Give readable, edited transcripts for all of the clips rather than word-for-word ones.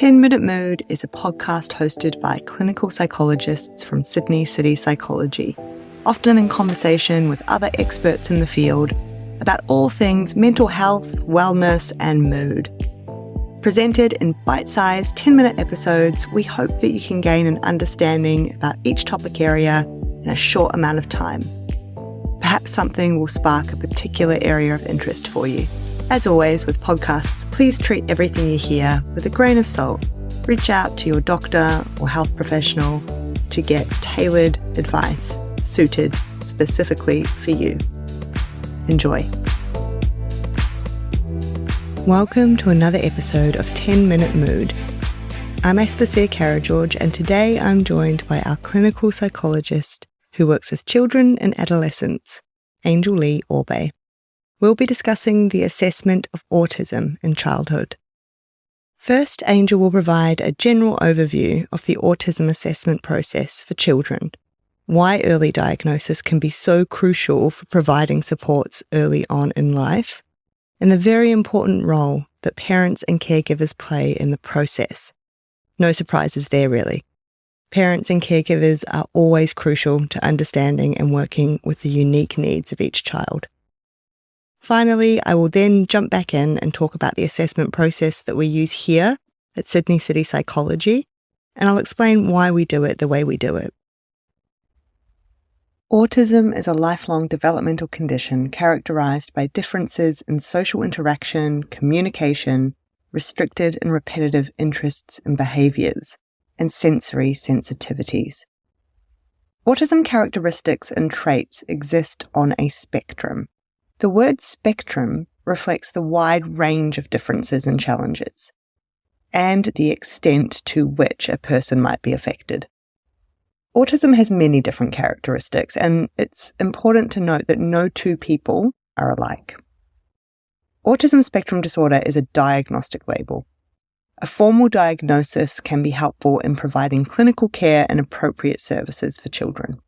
10-Minute Mood is a podcast hosted by clinical psychologists from Sydney City Psychology, often in conversation with other experts in the field about all things mental health, wellness, and mood. Presented in bite-sized 10-minute episodes, we hope that you can gain an understanding about each topic area in a short amount of time. Perhaps something will spark a particular area of interest for you. As always with podcasts, please treat everything you hear with a grain of salt. Reach out to your doctor or health professional to get tailored advice suited specifically for you. Enjoy. Welcome to another episode of 10-Minute Mood. I'm Aspasia Karageorge, and today I'm joined by our clinical psychologist who works with children and adolescents, Angel Lee Aube. We'll be discussing the assessment of autism in childhood. First, Angel will provide a general overview of the autism assessment process for children, why early diagnosis can be so crucial for providing supports early on in life, and the very important role that parents and caregivers play in the process. No surprises there, really. Parents and caregivers are always crucial to understanding and working with the unique needs of each child. Finally, I will then jump back in and talk about the assessment process that we use here at Sydney City Psychology, and I'll explain why we do it the way we do it. Autism is a lifelong developmental condition characterized by differences in social interaction, communication, restricted and repetitive interests and behaviors, and sensory sensitivities. Autism characteristics and traits exist on a spectrum. The word spectrum reflects the wide range of differences and challenges, and the extent to which a person might be affected. Autism has many different characteristics, and it's important to note that no two people are alike. Autism spectrum disorder is a diagnostic label. A formal diagnosis can be helpful in providing clinical care and appropriate services for children.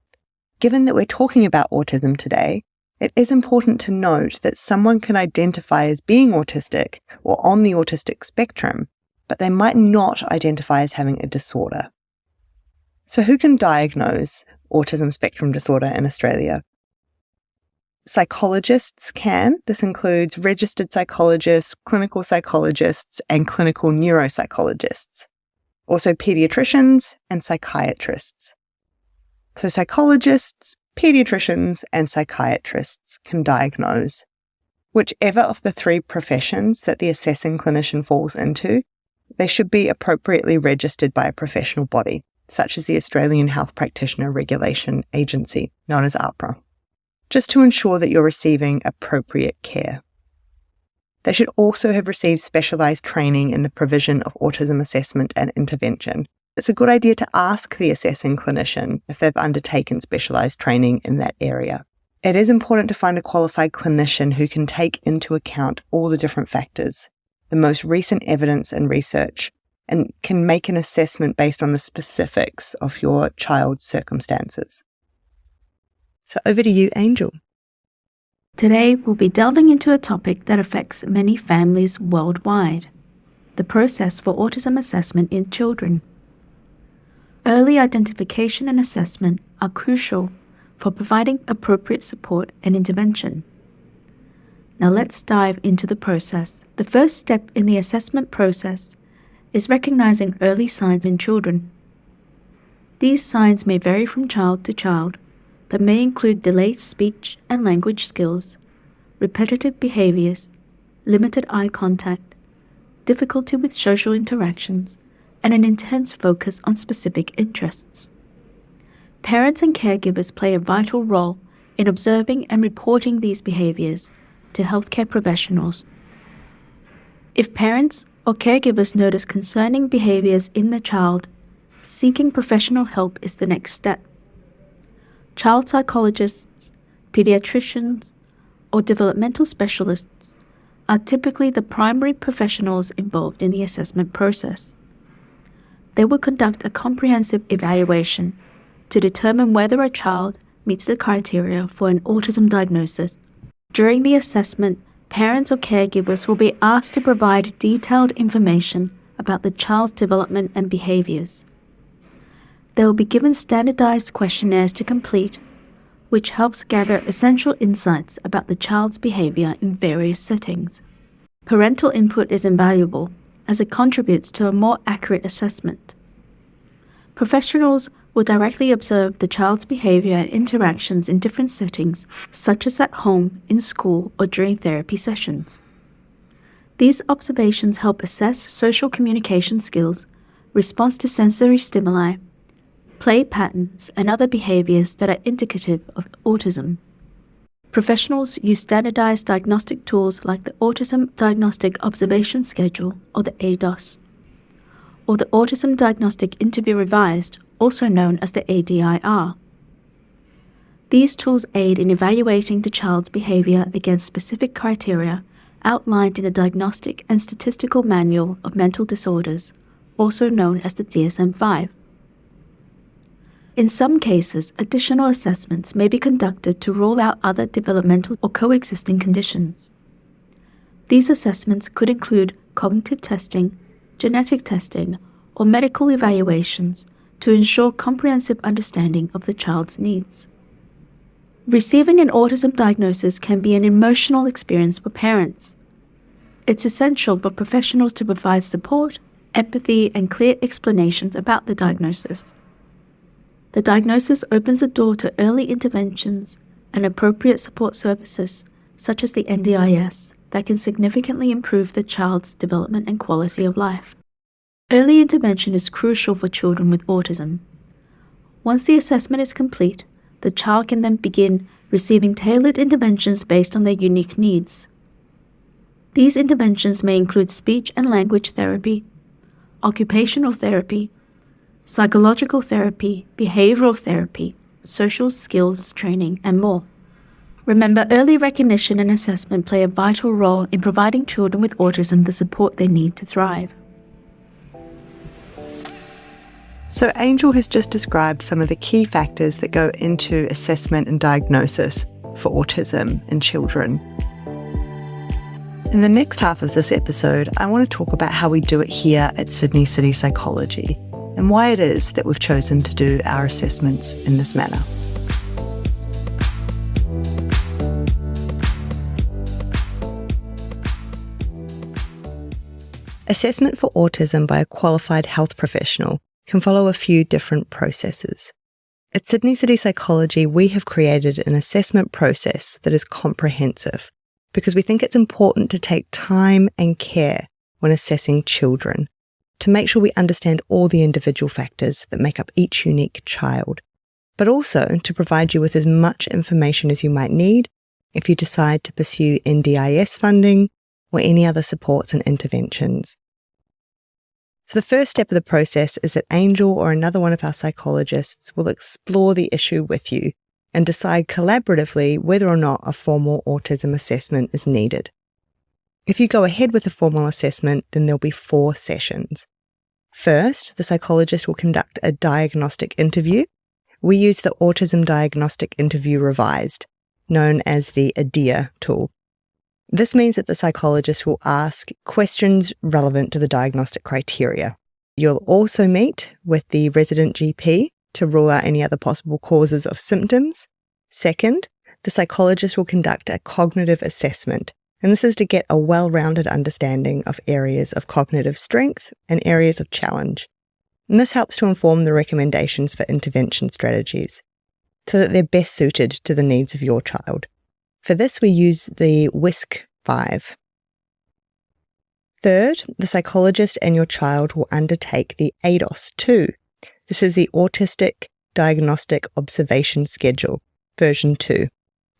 Given that we're talking about autism today, it is important to note that someone can identify as being autistic or on the autistic spectrum, but they might not identify as having a disorder. So who can diagnose autism spectrum disorder in Australia? Psychologists can. This includes registered psychologists, clinical psychologists, and clinical neuropsychologists. Also pediatricians and psychiatrists. So psychologists, pediatricians, and psychiatrists can diagnose. Whichever of the three professions that the assessing clinician falls into, they should be appropriately registered by a professional body, such as the Australian Health Practitioner Regulation Agency, known as AHPRA, just to ensure that you're receiving appropriate care. They should also have received specialised training in the provision of autism assessment and intervention. It's a good idea to ask the assessing clinician if they've undertaken specialised training in that area. It is important to find a qualified clinician who can take into account all the different factors, the most recent evidence and research, and can make an assessment based on the specifics of your child's circumstances. So over to you, Angel. Today, we'll be delving into a topic that affects many families worldwide, the process for autism assessment in children. Early identification and assessment are crucial for providing appropriate support and intervention. Now let's dive into the process. The first step in the assessment process is recognizing early signs in children. These signs may vary from child to child, but may include delayed speech and language skills, repetitive behaviors, limited eye contact, difficulty with social interactions, and an intense focus on specific interests. Parents and caregivers play a vital role in observing and reporting these behaviors to healthcare professionals. If parents or caregivers notice concerning behaviors in the child, seeking professional help is the next step. Child psychologists, pediatricians, or developmental specialists are typically the primary professionals involved in the assessment process. They will conduct a comprehensive evaluation to determine whether a child meets the criteria for an autism diagnosis. During the assessment, parents or caregivers will be asked to provide detailed information about the child's development and behaviors. They will be given standardized questionnaires to complete, which helps gather essential insights about the child's behavior in various settings. Parental input is invaluable, as it contributes to a more accurate assessment. Professionals will directly observe the child's behavior and interactions in different settings, such as at home, in school, or during therapy sessions. These observations help assess social communication skills, response to sensory stimuli, play patterns, and other behaviors that are indicative of autism. Professionals use standardized diagnostic tools like the Autism Diagnostic Observation Schedule, or the ADOS, or the Autism Diagnostic Interview Revised, also known as the ADIR. These tools aid in evaluating the child's behavior against specific criteria outlined in the Diagnostic and Statistical Manual of Mental Disorders, also known as the DSM-5. In some cases, additional assessments may be conducted to rule out other developmental or coexisting conditions. These assessments could include cognitive testing, genetic testing, or medical evaluations to ensure comprehensive understanding of the child's needs. Receiving an autism diagnosis can be an emotional experience for parents. It's essential for professionals to provide support, empathy, and clear explanations about the diagnosis. The diagnosis opens a door to early interventions and appropriate support services, such as the NDIS, that can significantly improve the child's development and quality of life. Early intervention is crucial for children with autism. Once the assessment is complete, the child can then begin receiving tailored interventions based on their unique needs. These interventions may include speech and language therapy, occupational therapy, psychological therapy, behavioral therapy, social skills training, and more. Remember, early recognition and assessment play a vital role in providing children with autism the support they need to thrive. So Angel has just described some of the key factors that go into assessment and diagnosis for autism in children. In the next half of this episode, I want to talk about how we do it here at Sydney City Psychology and why it is that we've chosen to do our assessments in this manner. Assessment for autism by a qualified health professional can follow a few different processes. At Sydney City Psychology, we have created an assessment process that is comprehensive because we think it's important to take time and care when assessing children to make sure we understand all the individual factors that make up each unique child, but also to provide you with as much information as you might need if you decide to pursue NDIS funding or any other supports and interventions. So the first step of the process is that Angel or another one of our psychologists will explore the issue with you and decide collaboratively whether or not a formal autism assessment is needed. If you go ahead with a formal assessment, then there'll be 4 sessions. First, the psychologist will conduct a diagnostic interview. We use the Autism Diagnostic Interview Revised, known as the ADIR tool. This means that the psychologist will ask questions relevant to the diagnostic criteria. You'll also meet with the resident GP to rule out any other possible causes of symptoms. Second, the psychologist will conduct a cognitive assessment, and this is to get a well-rounded understanding of areas of cognitive strength and areas of challenge. And this helps to inform the recommendations for intervention strategies so that they're best suited to the needs of your child. For this, we use the WISC-5. Third, the psychologist and your child will undertake the ADOS-2. This is the Autistic Diagnostic Observation Schedule, version 2.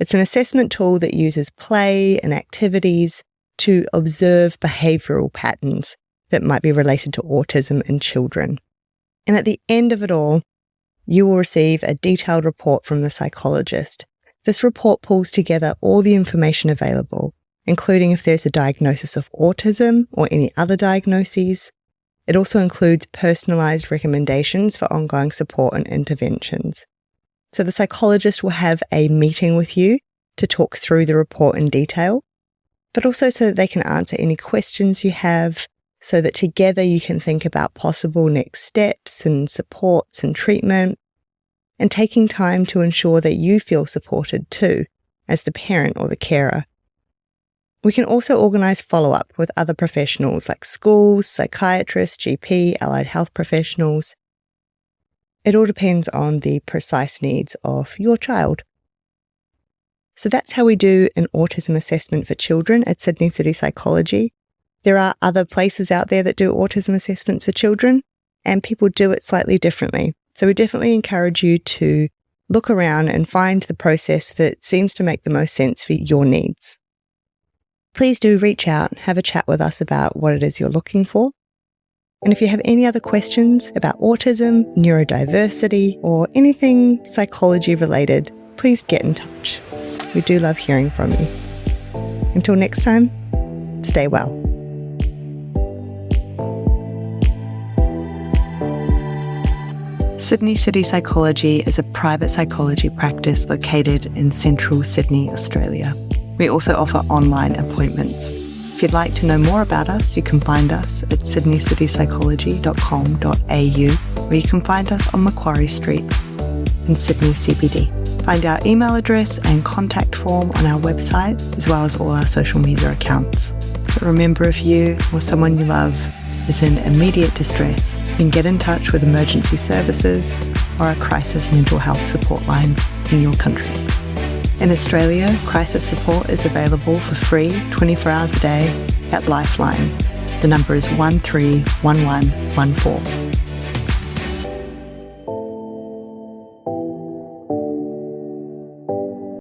It's an assessment tool that uses play and activities to observe behavioural patterns that might be related to autism in children. And at the end of it all, you will receive a detailed report from the psychologist. This report pulls together all the information available, including if there's a diagnosis of autism or any other diagnoses. It also includes personalised recommendations for ongoing support and interventions. So the psychologist will have a meeting with you to talk through the report in detail, but also so that they can answer any questions you have, so that together you can think about possible next steps and supports and treatment, and taking time to ensure that you feel supported too, as the parent or the carer. We can also organise follow-up with other professionals like schools, psychiatrists, GP, allied health professionals. It all depends on the precise needs of your child. So that's how we do an autism assessment for children at Sydney City Psychology. There are other places out there that do autism assessments for children, and people do it slightly differently. So we definitely encourage you to look around and find the process that seems to make the most sense for your needs. Please do reach out, have a chat with us about what it is you're looking for. And if you have any other questions about autism, neurodiversity, or anything psychology related, please get in touch. We do love hearing from you. Until next time, stay well. Sydney City Psychology is a private psychology practice located in central Sydney, Australia. We also offer online appointments. If you'd like to know more about us, you can find us at sydneycitypsychology.com.au, or you can find us on Macquarie Street in Sydney CBD. Find our email address and contact form on our website, as well as all our social media accounts. But remember, if you or someone you love is in immediate distress, you can get in touch with emergency services or a crisis mental health support line in your country. In Australia, crisis support is available for free 24 hours a day at Lifeline. The number is 131114.